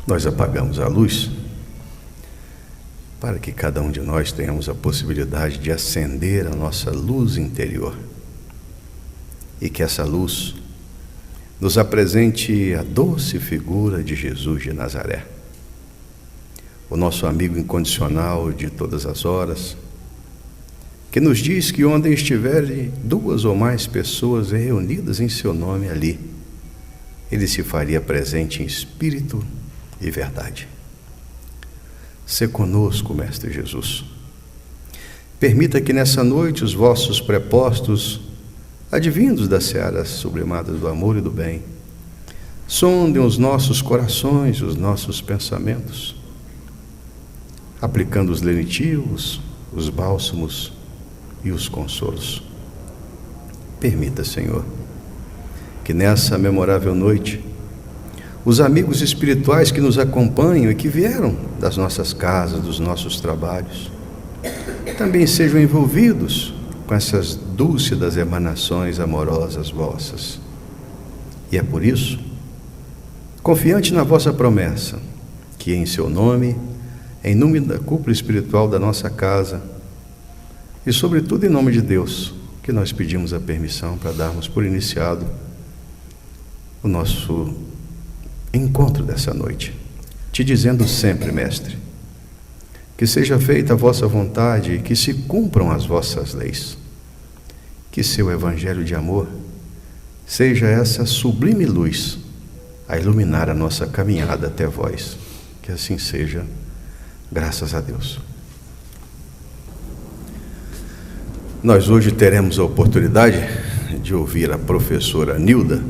Nós apagamos a luz para que cada um de nós tenhamos a possibilidade de acender a nossa luz interior e que essa luz nos apresente a doce figura de Jesus de Nazaré, o nosso amigo incondicional de todas as horas, que nos diz que onde estiverem 2 ou mais pessoas reunidas em seu nome ali, Ele se faria presente em espírito e verdade. Sê conosco, Mestre Jesus. Permita que nessa noite os vossos prepostos, advindos das searas sublimadas do amor e do bem, sondem os nossos corações, os nossos pensamentos, aplicando os lenitivos, os bálsamos e os consolos. Permita, Senhor, que nessa memorável noite, os amigos espirituais que nos acompanham e que vieram das nossas casas, dos nossos trabalhos, também sejam envolvidos com essas dúlcidas emanações amorosas vossas. E é por isso, confiante na vossa promessa, que em seu nome, em nome da cúpula espiritual da nossa casa, e sobretudo em nome de Deus, que nós pedimos a permissão para darmos por iniciado o nosso encontro dessa noite, te dizendo sempre, Mestre, que seja feita a vossa vontade e que se cumpram as vossas leis, que seu evangelho de amor seja essa sublime luz a iluminar a nossa caminhada até vós, que assim seja, graças a Deus. Nós hoje teremos a oportunidade de ouvir a professora Nilda,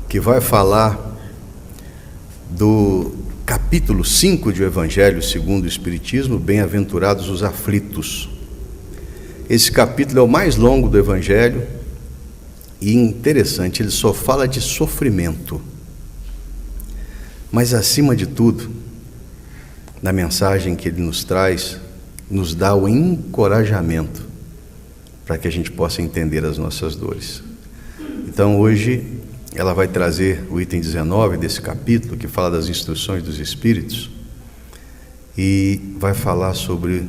que vai falar do capítulo 5 do Evangelho segundo o Espiritismo, Bem-aventurados os aflitos. Esse capítulo é o mais longo do Evangelho e interessante, ele só fala de sofrimento. Mas acima de tudo, na mensagem que ele nos traz, nos dá o encorajamento para que a gente possa entender as nossas dores. Então hoje ela vai trazer o item 19 desse capítulo, que fala das instruções dos Espíritos, e vai falar sobre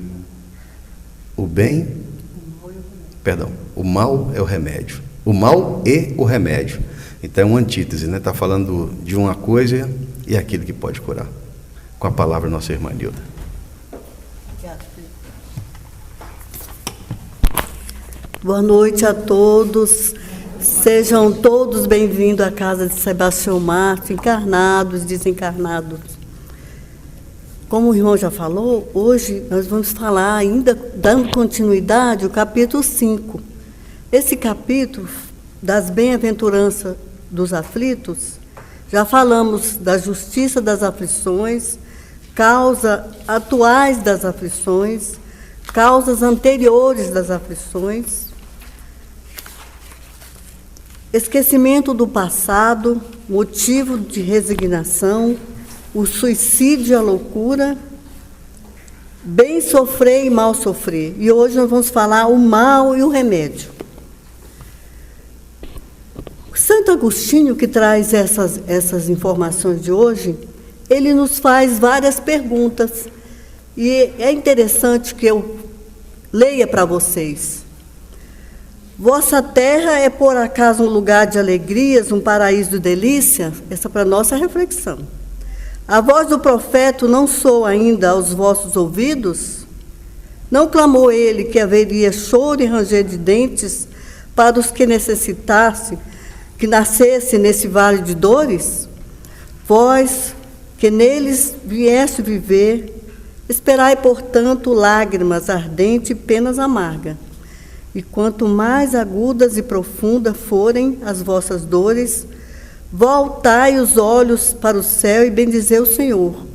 o mal é o remédio. O mal e o remédio. Então é uma antítese, né? Está falando de uma coisa e aquilo que pode curar. Com a palavra, nossa irmã Nilda. Boa noite a todos. Sejam todos bem-vindos à casa de Sebastião Márcio, encarnados, desencarnados. Como o irmão já falou, hoje nós vamos falar ainda, dando continuidade, o capítulo 5. Esse capítulo das bem-aventuranças dos aflitos, já falamos da justiça das aflições, causas atuais das aflições, causas anteriores das aflições, esquecimento do passado, motivo de resignação, o suicídio e a loucura, bem sofrer e mal sofrer. E hoje nós vamos falar o mal e o remédio. Santo Agostinho, que traz essas informações de hoje, ele nos faz várias perguntas. E é interessante que eu leia para vocês. Vossa terra é por acaso um lugar de alegrias, um paraíso de delícia? Essa é para a nossa reflexão. A voz do profeta não soa ainda aos vossos ouvidos? Não clamou ele que haveria choro e ranger de dentes para os que necessitassem, que nascesse nesse vale de dores? Vós, que neles vieste viver, esperai, portanto, lágrimas ardentes e penas amargas. E quanto mais agudas e profundas forem as vossas dores, voltai os olhos para o céu e bendizei o Senhor,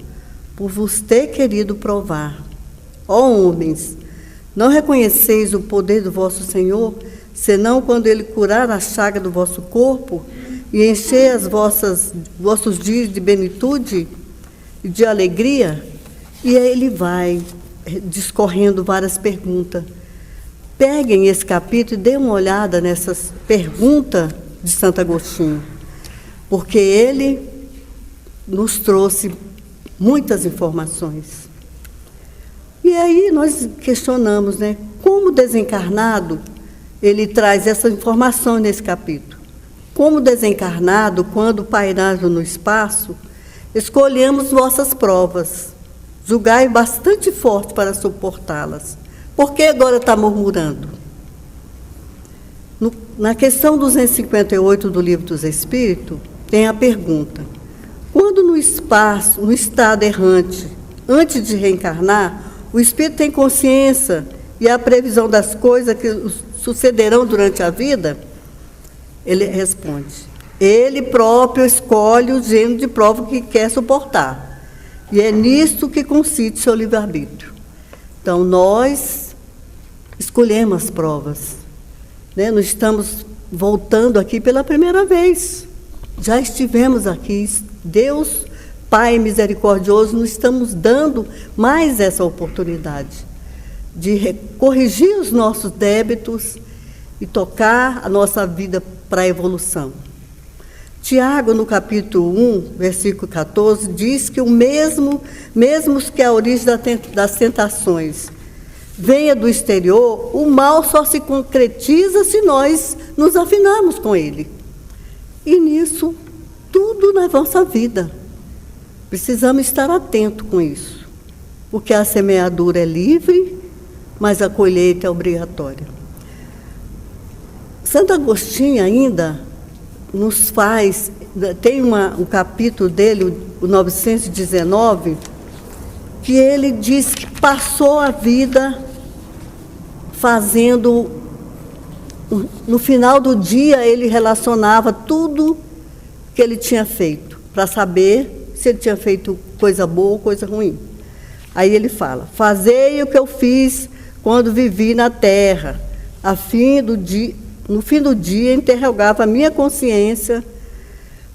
por vos ter querido provar. Ó homens, não reconheceis o poder do vosso Senhor, senão quando Ele curar a chaga do vosso corpo e encher vossos dias de benitude e de alegria? E aí ele vai discorrendo várias perguntas. Peguem esse capítulo e dêem uma olhada nessas perguntas de Santo Agostinho, porque ele nos trouxe muitas informações. E aí nós questionamos, né? Como desencarnado, ele traz essa informação nesse capítulo. Como desencarnado, quando pairado no espaço, escolhemos vossas provas, julgai bastante forte para suportá-las. Por que agora está murmurando? Na questão 258 do Livro dos Espíritos, tem a pergunta: quando no espaço, no estado errante, antes de reencarnar, o espírito tem consciência e a previsão das coisas que sucederão durante a vida? Ele responde: ele próprio escolhe o gênero de prova que quer suportar. E é nisto que consiste seu livre-arbítrio. Então, nós escolhemos as provas. Né? Nós estamos voltando aqui pela primeira vez. Já estivemos aqui. Deus, Pai misericordioso, nos estamos dando mais essa oportunidade de corrigir os nossos débitos e tocar a nossa vida para a evolução. Tiago, no capítulo 1, versículo 14, diz que o mesmo que a origem das tentações venha do exterior, o mal só se concretiza se nós nos afinarmos com ele. E nisso, tudo na nossa vida. Precisamos estar atentos com isso, porque a semeadura é livre, mas a colheita é obrigatória. Santo Agostinho ainda nos faz, tem um capítulo dele, o 919, que ele diz que passou a vida fazendo, no final do dia ele relacionava tudo que ele tinha feito, para saber se ele tinha feito coisa boa ou coisa ruim. Aí ele fala: fazei o que eu fiz quando vivi na terra, no fim do dia interrogava a minha consciência,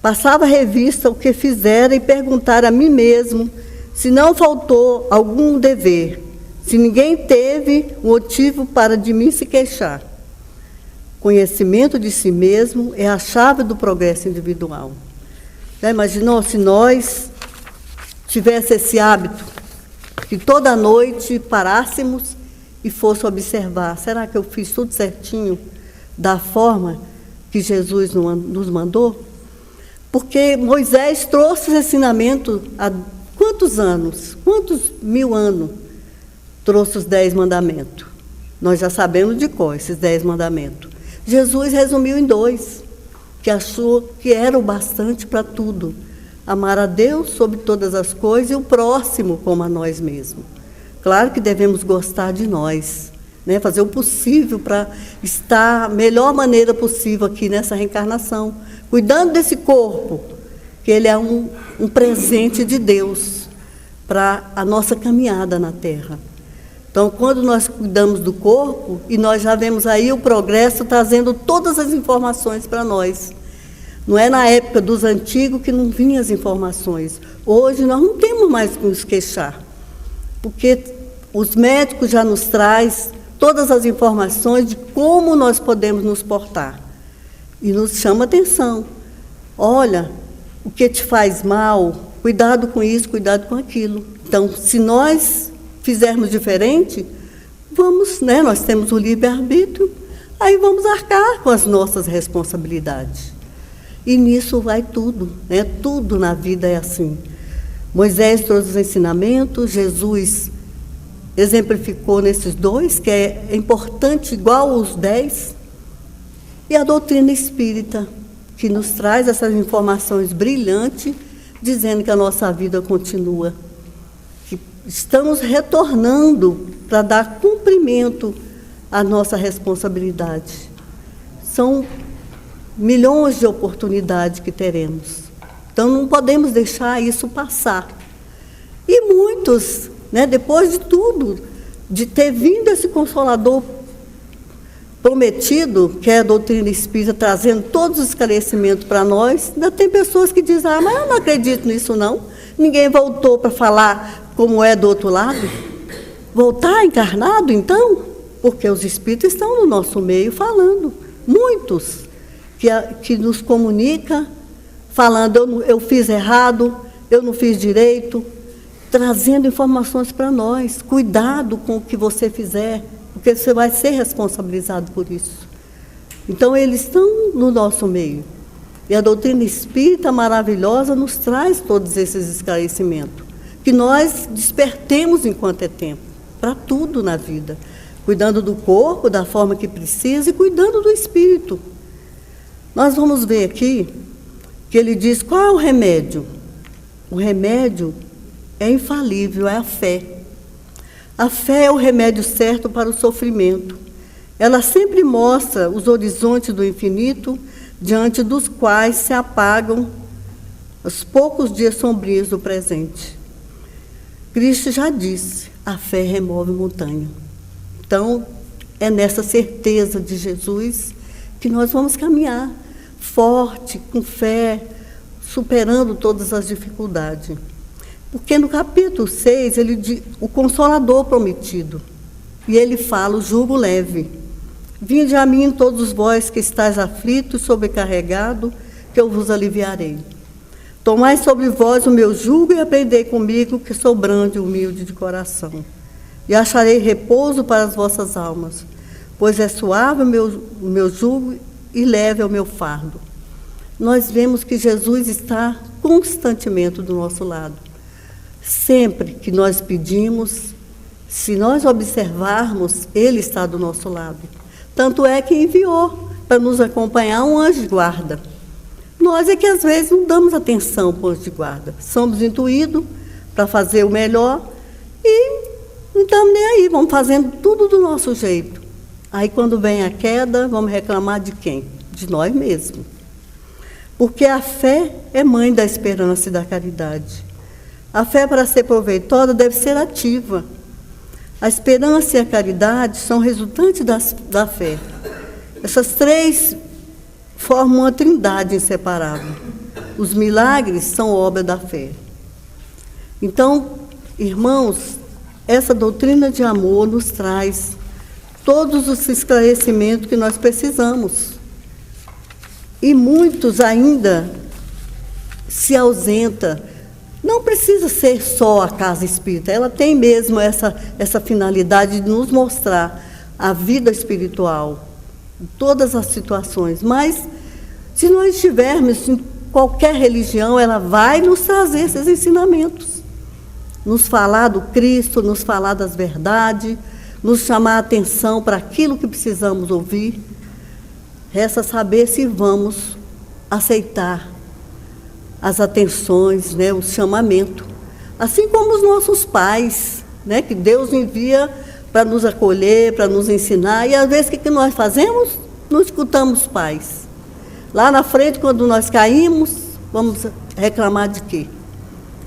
passava revista o que fizera e perguntara a mim mesmo se não faltou algum dever, se ninguém teve motivo para de mim se queixar. Conhecimento de si mesmo é a chave do progresso individual. Já imaginou se nós tivéssemos esse hábito, que toda noite parássemos e fosse observar: será que eu fiz tudo certinho, da forma que Jesus nos mandou? Porque Moisés trouxe esse ensinamento há quantos anos? Quantos mil anos trouxe os 10 mandamentos? Nós já sabemos de cor esses 10 mandamentos. Jesus resumiu em 2, que achou que era o bastante para tudo: amar a Deus sobre todas as coisas e o próximo como a nós mesmos. Claro que devemos gostar de nós, né? Fazer o possível para estar a melhor maneira possível aqui nessa reencarnação, cuidando desse corpo, que ele é um presente de Deus para a nossa caminhada na Terra. Então, quando nós cuidamos do corpo, e nós já vemos aí o progresso trazendo todas as informações para nós. Não é na época dos antigos que não vinham as informações. Hoje nós não temos mais que nos queixar, porque os médicos já nos trazem todas as informações de como nós podemos nos portar. E nos chama atenção: olha, o que te faz mal, cuidado com isso, cuidado com aquilo. Então, se nós fizermos diferente, vamos, né, nós temos o livre-arbítrio, aí vamos arcar com as nossas responsabilidades. E nisso vai tudo, né? Tudo na vida é assim. Moisés trouxe os ensinamentos, Jesus exemplificou nesses 2, que é importante igual os 10, e a doutrina espírita, que nos traz essas informações brilhantes, dizendo que a nossa vida continua, que estamos retornando para dar cumprimento à nossa responsabilidade. São milhões de oportunidades que teremos. Então, não podemos deixar isso passar. E muitos, né, depois de tudo, de ter vindo esse Consolador prometido, que é a doutrina espírita, trazendo todos os esclarecimentos para nós, ainda tem pessoas que dizem: mas eu não acredito nisso não. Ninguém voltou para falar como é do outro lado. Voltar encarnado, então? Porque os espíritos estão no nosso meio falando. Muitos que nos comunicam, falando: eu fiz errado, eu não fiz direito, trazendo informações para nós. Cuidado com o que você fizer, porque você vai ser responsabilizado por isso. Então, eles estão no nosso meio. E a doutrina espírita maravilhosa nos traz todos esses esclarecimentos. Que nós despertemos enquanto é tempo, para tudo na vida. Cuidando do corpo, da forma que precisa, e cuidando do espírito. Nós vamos ver aqui que ele diz qual é o remédio. O remédio é infalível, é a fé. A fé é o remédio certo para o sofrimento. Ela sempre mostra os horizontes do infinito, diante dos quais se apagam os poucos dias sombrios do presente. Cristo já disse, a fé remove montanha. Então, é nessa certeza de Jesus que nós vamos caminhar, forte, com fé, superando todas as dificuldades. Porque no capítulo 6, ele diz o Consolador prometido, e ele fala, o jugo leve. Vinde a mim todos vós que estáis aflitos e sobrecarregados, que eu vos aliviarei. Tomai sobre vós o meu jugo e aprendei comigo, que sou brando e humilde de coração. E acharei repouso para as vossas almas, pois é suave o meu jugo e leve é o meu fardo. Nós vemos que Jesus está constantemente do nosso lado. Sempre que nós pedimos, se nós observarmos, Ele está do nosso lado. Tanto é que enviou para nos acompanhar um anjo de guarda. Nós é que às vezes não damos atenção para o anjo de guarda. Somos intuídos para fazer o melhor e não estamos nem aí, vamos fazendo tudo do nosso jeito. Aí quando vem a queda, vamos reclamar de quem? De nós mesmos. Porque a fé é mãe da esperança e da caridade. A fé, para ser proveitosa, deve ser ativa. A esperança e a caridade são resultantes da fé. Essas três formam uma trindade inseparável. Os milagres são obra da fé. Então, irmãos, essa doutrina de amor nos traz todos os esclarecimentos que nós precisamos. E muitos ainda se ausentam. Não precisa ser só a casa espírita, ela tem mesmo essa finalidade de nos mostrar a vida espiritual, em todas as situações. Mas, se nós estivermos em qualquer religião, ela vai nos trazer esses ensinamentos. Nos falar do Cristo, nos falar das verdades, nos chamar a atenção para aquilo que precisamos ouvir. Resta saber se vamos aceitar as atenções, né, o chamamento. Assim como os nossos pais, né, que Deus envia para nos acolher, para nos ensinar. E às vezes o que nós fazemos? Não escutamos os pais. Lá na frente, quando nós caímos, vamos reclamar de quê?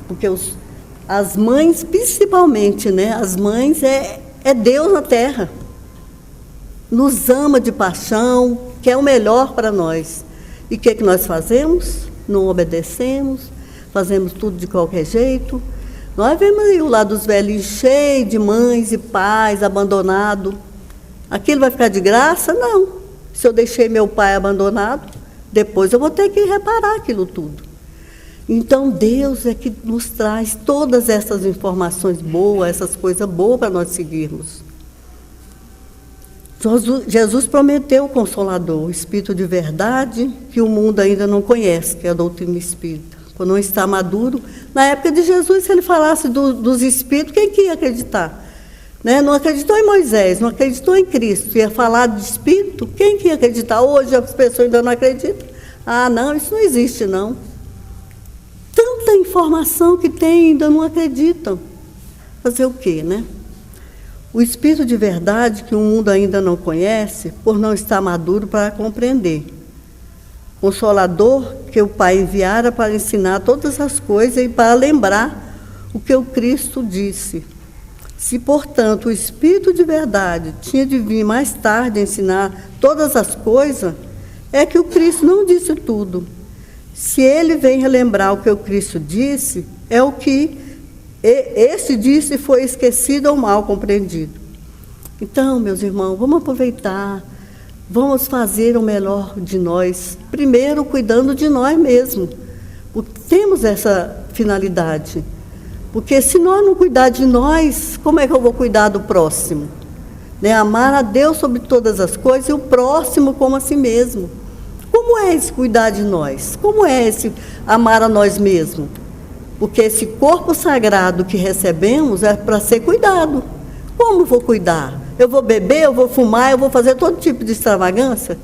Porque as mães, principalmente, né, as mães é Deus na terra. Nos ama de paixão, quer o melhor para nós. E o que nós fazemos? Não obedecemos, fazemos tudo de qualquer jeito. Nós vemos aí o lado dos velhinhos cheio de mães e pais abandonados. Aquilo vai ficar de graça? Não. Se eu deixei meu pai abandonado, depois eu vou ter que reparar aquilo tudo. Então, Deus é que nos traz todas essas informações boas, essas coisas boas para nós seguirmos. Jesus prometeu o Consolador, o Espírito de verdade, que o mundo ainda não conhece, que é a doutrina espírita. Quando não está maduro, na época de Jesus, se ele falasse dos Espíritos, quem que ia acreditar? Né? Não acreditou em Moisés, não acreditou em Cristo, ia falar de Espírito, quem que ia acreditar? Hoje as pessoas ainda não acreditam. Ah, não, isso não existe, não. Tanta informação que tem, ainda não acreditam. Fazer o quê, né? O Espírito de verdade, que o mundo ainda não conhece, por não estar maduro para compreender. Consolador, que o Pai enviara para ensinar todas as coisas e para lembrar o que o Cristo disse. Se, portanto, o Espírito de verdade tinha de vir mais tarde ensinar todas as coisas, é que o Cristo não disse tudo. Se ele vem relembrar o que o Cristo disse, é o que esse disse foi esquecido ou mal compreendido. Então, meus irmãos, vamos aproveitar, vamos fazer o melhor de nós, primeiro cuidando de nós mesmos. Temos essa finalidade. Porque se nós não cuidar de nós, como é que eu vou cuidar do próximo? Né? Amar a Deus sobre todas as coisas e o próximo como a si mesmo. Como é esse cuidar de nós? Como é esse amar a nós mesmos? Porque esse corpo sagrado que recebemos é para ser cuidado. Como vou cuidar? Eu vou beber, eu vou fumar, eu vou fazer todo tipo de extravagância?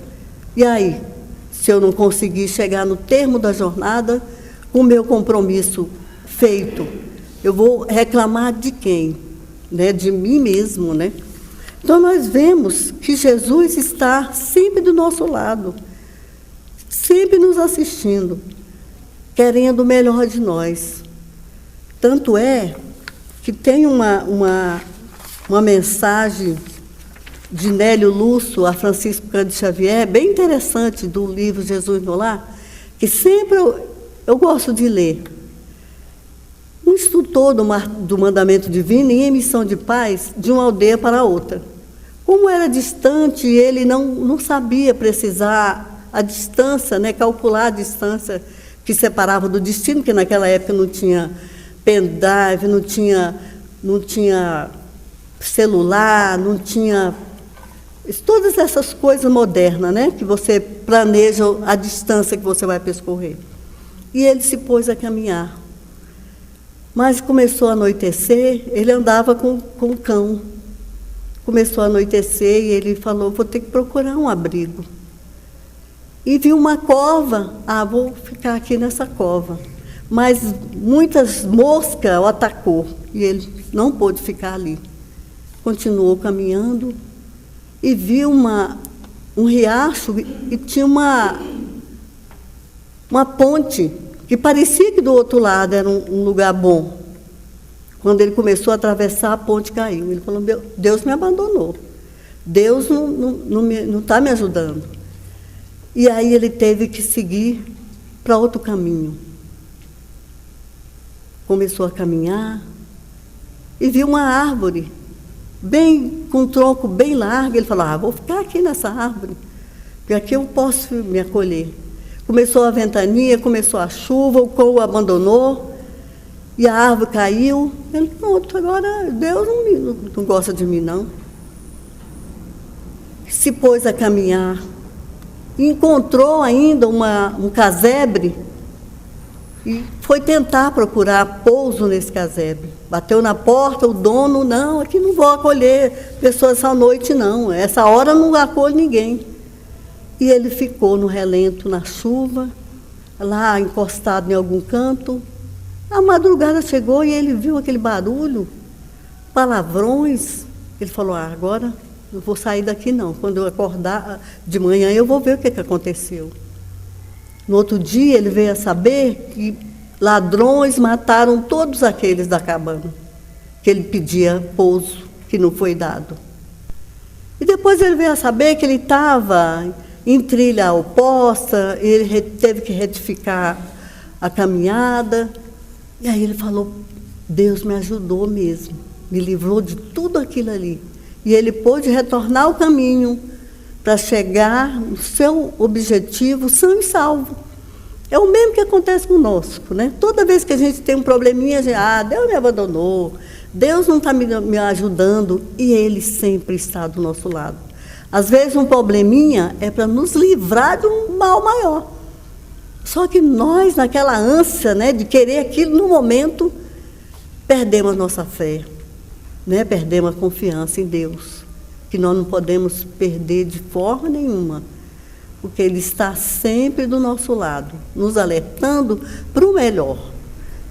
E aí, se eu não conseguir chegar no termo da jornada, com o meu compromisso feito, eu vou reclamar de quem? Né? De mim mesmo, né? Então, nós vemos que Jesus está sempre do nosso lado, sempre nos assistindo, querendo o melhor de nós. Tanto é que tem uma mensagem de Nélio Lúcio a Francisco Cândido Xavier, bem interessante, do livro Jesus no Lar, que sempre eu gosto de ler. Um instrutor do mandamento divino em emissão de paz de uma aldeia para outra. Como era distante, ele não sabia precisar a distância, né, calcular a distância que separava do destino, que naquela época não tinha pendrive, não tinha celular, não tinha todas essas coisas modernas, né, que você planeja a distância que você vai percorrer. E ele se pôs a caminhar. Mas começou a anoitecer, ele andava com o cão. Começou a anoitecer e ele falou, vou ter que procurar um abrigo. E viu uma cova, vou ficar aqui nessa cova. Mas muitas moscas o atacou e ele não pôde ficar ali. Continuou caminhando e viu um riacho e tinha uma ponte que parecia que do outro lado era um lugar bom. Quando ele começou a atravessar, a ponte caiu. Ele falou, Deus me abandonou. Deus não está me ajudando. E aí ele teve que seguir para outro caminho. Começou a caminhar e viu uma árvore, com um tronco bem largo. Ele falou, vou ficar aqui nessa árvore, porque aqui eu posso me acolher. Começou a ventania, começou a chuva, o cão o abandonou, e a árvore caiu. Ele, pronto, agora Deus não gosta de mim, não. Se pôs a caminhar, encontrou ainda um casebre, e foi tentar procurar pouso nesse casebre. Bateu na porta, o dono, não, aqui não vou acolher pessoas essa noite, não. Essa hora não acolho ninguém. E ele ficou no relento, na chuva, lá encostado em algum canto. A madrugada chegou e ele viu aquele barulho, palavrões. Ele falou, agora não vou sair daqui, não. Quando eu acordar de manhã, eu vou ver o que aconteceu. No outro dia, ele veio a saber que ladrões mataram todos aqueles da cabana, que ele pedia pouso, que não foi dado. E depois ele veio a saber que ele estava em trilha oposta, ele teve que retificar a caminhada. E aí ele falou, Deus me ajudou mesmo, me livrou de tudo aquilo ali. E ele pôde retornar ao caminho para chegar no seu objetivo são e salvo. É o mesmo que acontece conosco, né? Toda vez que a gente tem um probleminha, a gente, Deus me abandonou, Deus não está me ajudando, e Ele sempre está do nosso lado. Às vezes um probleminha é para nos livrar de um mal maior. Só que nós, naquela ânsia, né, de querer aquilo no momento, perdemos a nossa fé, né? Perdemos a confiança em Deus, que nós não podemos perder de forma nenhuma, porque Ele está sempre do nosso lado, nos alertando para o melhor,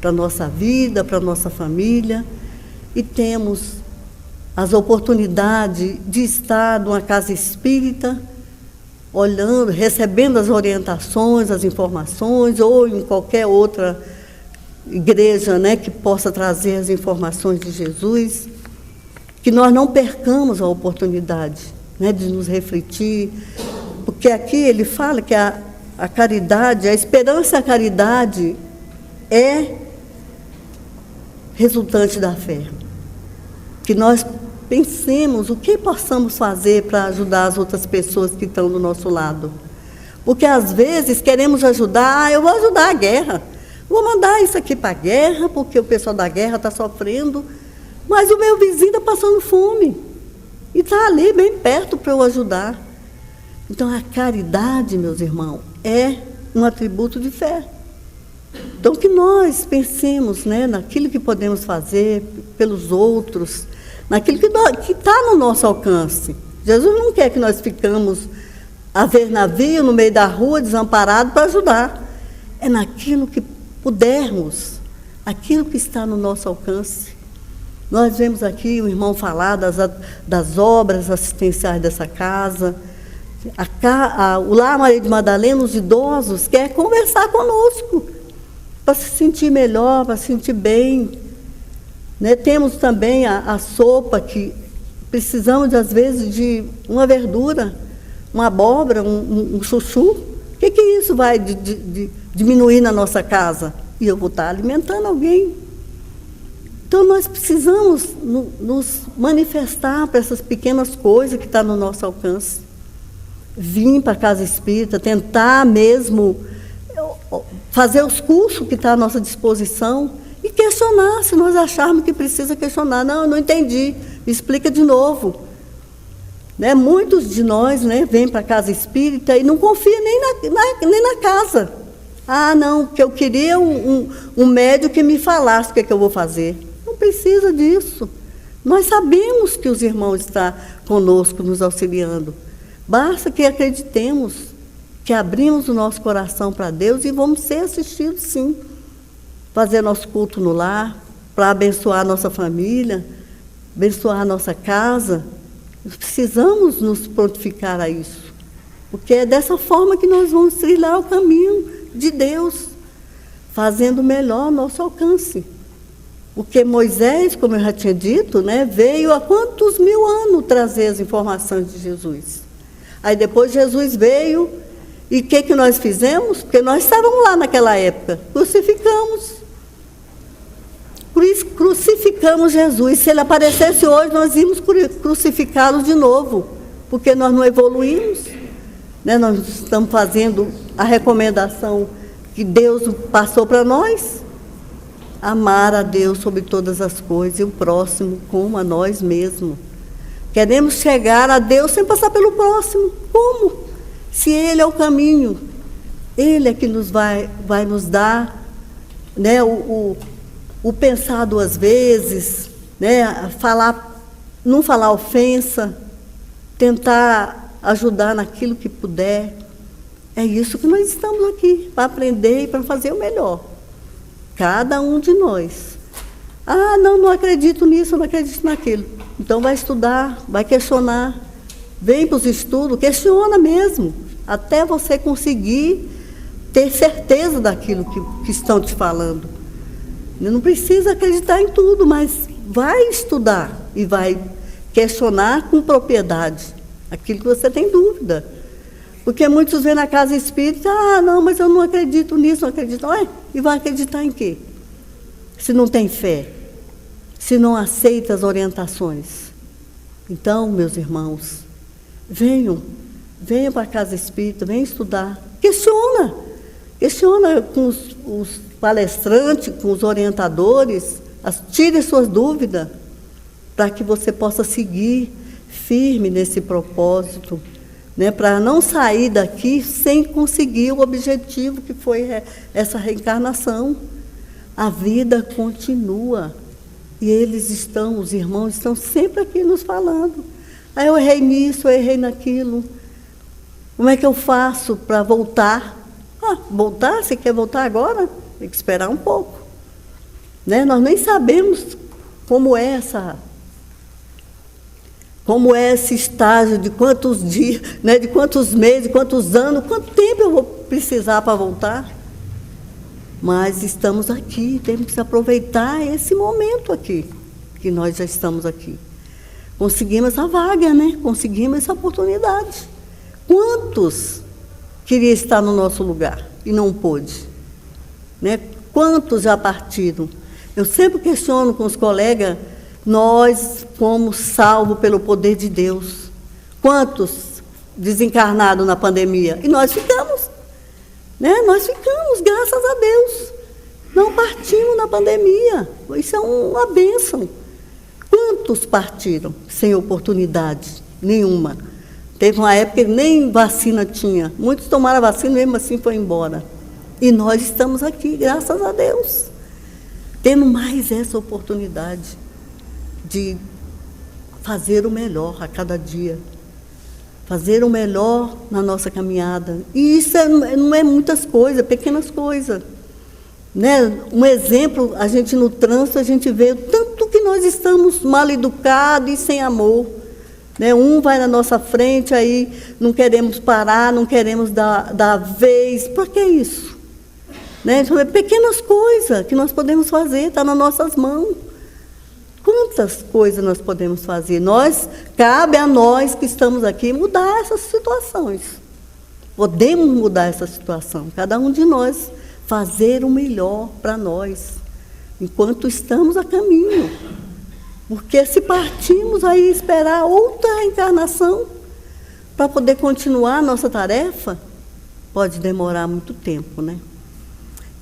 para a nossa vida, para a nossa família, e temos as oportunidades de estar numa casa espírita, olhando, recebendo as orientações, as informações, ou em qualquer outra igreja, né, que possa trazer as informações de Jesus, que nós não percamos a oportunidade, né, de nos refletir, porque aqui ele fala que a caridade, a esperança e a caridade é resultante da fé. Que nós pensemos o que possamos fazer para ajudar as outras pessoas que estão do nosso lado. Porque, às vezes, queremos ajudar, eu vou ajudar a guerra, vou Vou mandar isso aqui para a guerra, porque o pessoal da guerra está sofrendo, mas o meu vizinho está passando fome. E está ali, bem perto, para eu ajudar. Então, a caridade, meus irmãos, é um atributo de fé. Então, que nós pensemos, né, naquilo que podemos fazer pelos outros, naquilo que está no nosso alcance. Jesus não quer que nós ficamos a ver navio no meio da rua, desamparado, para ajudar. É naquilo que pudermos, aquilo que está no nosso alcance. Nós vemos aqui o irmão falar das obras assistenciais dessa casa. O Lar Maria de Madalena, os idosos, quer conversar conosco, para se sentir melhor, para se sentir bem. Né? Temos também a sopa, que precisamos, às vezes, de uma verdura, uma abóbora, um chuchu. O que isso vai diminuir na nossa casa? E eu vou estar alimentando alguém. Então, nós precisamos nos manifestar para essas pequenas coisas que estão no nosso alcance. Vir para a casa espírita, tentar mesmo fazer os cursos que estão à nossa disposição e questionar, se nós acharmos que precisa questionar. Não, eu não entendi, me explica de novo. Né? Muitos de nós, né, vêm para a casa espírita e não confiam nem na casa. Ah, não, porque eu queria um médium que me falasse o que eu vou fazer. Não precisa disso. Nós sabemos que os irmãos estão conosco, nos auxiliando. Basta que acreditemos, que abrimos o nosso coração para Deus e vamos ser assistidos, sim. Fazer nosso culto no lar, para abençoar a nossa família, abençoar a nossa casa. Precisamos nos prontificar a isso, porque é dessa forma que nós vamos trilhar o caminho de Deus, fazendo melhor o nosso alcance. Porque Moisés, como eu já tinha dito, né, veio há quantos mil anos trazer as informações de Jesus. Aí depois Jesus veio, e o que nós fizemos? Porque nós estávamos lá naquela época, crucificamos. Crucificamos Jesus. Se ele aparecesse hoje, nós íamos crucificá-lo de novo, porque nós não evoluímos, né? Nós estamos fazendo a recomendação que Deus passou para nós, amar a Deus sobre todas as coisas e o próximo como a nós mesmos. Queremos chegar a Deus sem passar pelo próximo. Como? Se Ele é o caminho, Ele é que nos vai nos dar, né, o pensar duas vezes, né, não falar ofensa, tentar ajudar naquilo que puder. É isso que nós estamos aqui, para aprender e para fazer o melhor. Cada um de nós. Ah, não acredito nisso, não acredito naquilo. Então vai estudar, vai questionar. Vem para os estudos, questiona mesmo, até você conseguir ter certeza daquilo que estão te falando. Não precisa acreditar em tudo, mas vai estudar e vai questionar com propriedade aquilo que você tem dúvida. Porque muitos vêm na casa espírita, não, mas eu não acredito nisso, não acredito. E vai acreditar em quê? Se não tem fé, se não aceita as orientações. Então, meus irmãos, venham para a casa espírita, venham estudar. Questiona com os palestrantes, com os orientadores, tire suas dúvidas, para que você possa seguir firme nesse propósito, né, para não sair daqui sem conseguir o objetivo que foi essa reencarnação. A vida continua. E os irmãos estão sempre aqui nos falando. Eu errei nisso, eu errei naquilo. Como é que eu faço para voltar? Voltar? Você quer voltar agora? Tem que esperar um pouco. Né? Nós nem sabemos como é esse estágio, de quantos dias, né? De quantos meses, quantos anos, quanto tempo eu vou precisar para voltar. Mas estamos aqui, temos que aproveitar esse momento aqui, que nós já estamos aqui. Conseguimos essa vaga, né? Conseguimos essa oportunidade. Quantos queriam estar no nosso lugar e não pôde? Né? Quantos já partiram? Eu sempre questiono com os colegas, nós fomos salvos pelo poder de Deus. Quantos desencarnados na pandemia? E nós ficamos. Né? Nós ficamos, graças a Deus. Não partimos na pandemia. Isso é uma bênção. Quantos partiram sem oportunidade nenhuma? Teve uma época que nem vacina tinha. Muitos tomaram a vacina e mesmo assim foram embora. E nós estamos aqui, graças a Deus, tendo mais essa oportunidade de fazer o melhor a cada dia. Fazer o melhor na nossa caminhada. E isso não é muitas coisas, pequenas coisas. Né? Um exemplo, a gente no trânsito, a gente vê o tanto que nós estamos mal educados e sem amor. Né? Um vai na nossa frente, aí não queremos parar, não queremos dar vez. Por que isso? Né? Então, pequenas coisas que nós podemos fazer, está nas nossas mãos. Quantas coisas nós podemos fazer? Cabe a nós que estamos aqui mudar essas situações. Podemos mudar essa situação. Cada um de nós fazer o melhor para nós, enquanto estamos a caminho. Porque se partimos aí esperar outra encarnação para poder continuar a nossa tarefa, pode demorar muito tempo, né?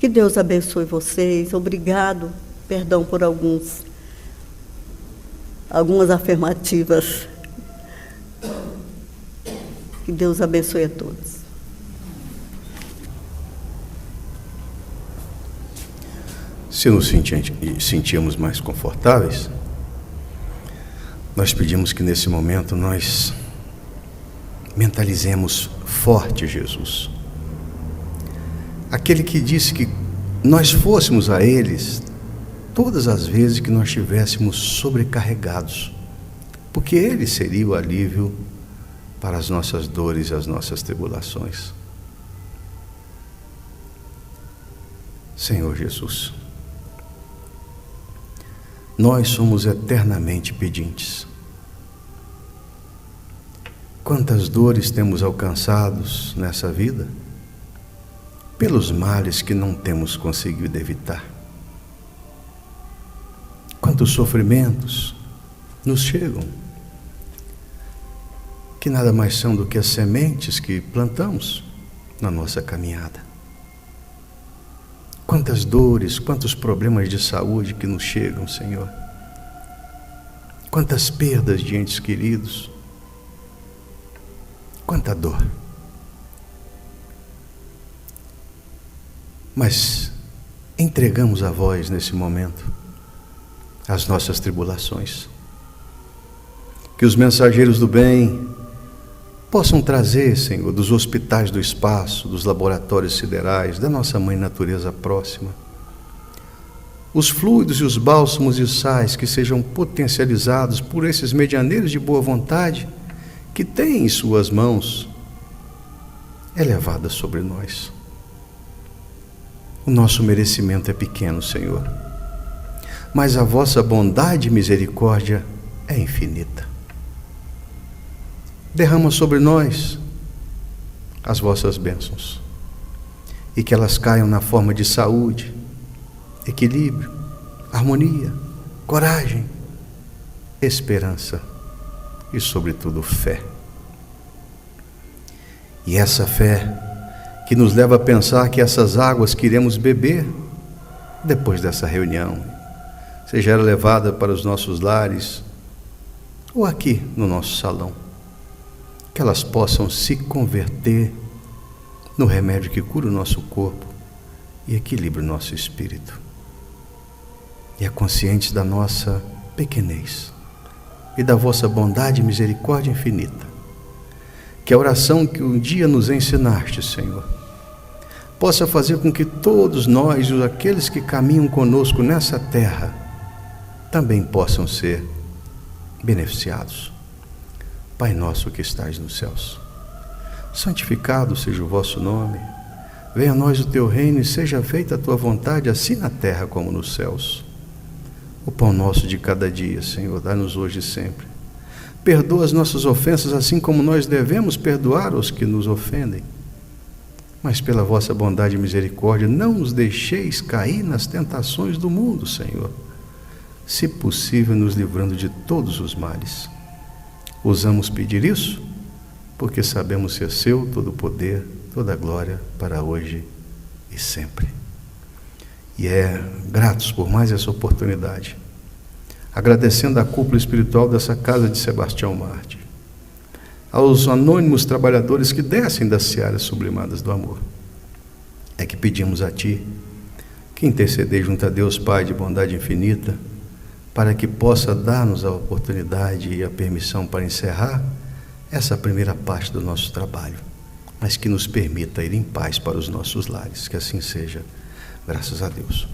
Que Deus abençoe vocês. Obrigado. Perdão por algumas afirmativas. Que Deus abençoe a todos. Se nos sentimos mais confortáveis, nós pedimos que nesse momento nós mentalizemos forte Jesus. Aquele que disse que nós fôssemos a eles todas as vezes que nós estivéssemos sobrecarregados, porque Ele seria o alívio para as nossas dores e as nossas tribulações. Senhor Jesus, nós somos eternamente pedintes. Quantas dores temos alcançados nessa vida, pelos males que não temos conseguido evitar. Quantos sofrimentos nos chegam, que nada mais são do que as sementes que plantamos na nossa caminhada. Quantas dores, quantos problemas de saúde que nos chegam, Senhor. Quantas perdas de entes queridos. Quanta dor. Mas entregamos a vós nesse momento as nossas tribulações. Que os mensageiros do bem possam trazer, Senhor, dos hospitais do espaço, dos laboratórios siderais, da nossa mãe natureza próxima, os fluidos e os bálsamos e os sais que sejam potencializados por esses medianeiros de boa vontade que têm em suas mãos elevadas sobre nós. O nosso merecimento é pequeno, Senhor, mas a vossa bondade e misericórdia é infinita. Derrama sobre nós as vossas bênçãos e que elas caiam na forma de saúde, equilíbrio, harmonia, coragem, esperança e, sobretudo, fé. E essa fé que nos leva a pensar que essas águas que iremos beber depois dessa reunião, seja ela levada para os nossos lares ou aqui no nosso salão, que elas possam se converter no remédio que cura o nosso corpo e equilibra o nosso espírito. E é consciente da nossa pequenez e da vossa bondade e misericórdia infinita, que a oração que um dia nos ensinaste, Senhor, possa fazer com que todos nós e aqueles que caminham conosco nessa terra também possam ser beneficiados. Pai nosso que estais nos céus, santificado seja o vosso nome, venha a nós o teu reino e seja feita a tua vontade, assim na terra como nos céus. O pão nosso de cada dia, Senhor, dá-nos hoje e sempre. Perdoa as nossas ofensas, assim como nós devemos perdoar os que nos ofendem. Mas pela vossa bondade e misericórdia, não nos deixeis cair nas tentações do mundo, Senhor, se possível nos livrando de todos os males. Ousamos pedir isso, porque sabemos ser seu todo o poder, toda a glória, para hoje e sempre. e gratos por mais essa oportunidade, agradecendo a cúpula espiritual dessa casa de Sebastião Marte, aos anônimos trabalhadores que descem das searas sublimadas do amor, é que pedimos a Ti que interceder junto a Deus Pai de bondade infinita, para que possa dar-nos a oportunidade e a permissão para encerrar essa primeira parte do nosso trabalho, mas que nos permita ir em paz para os nossos lares, que assim seja, graças a Deus.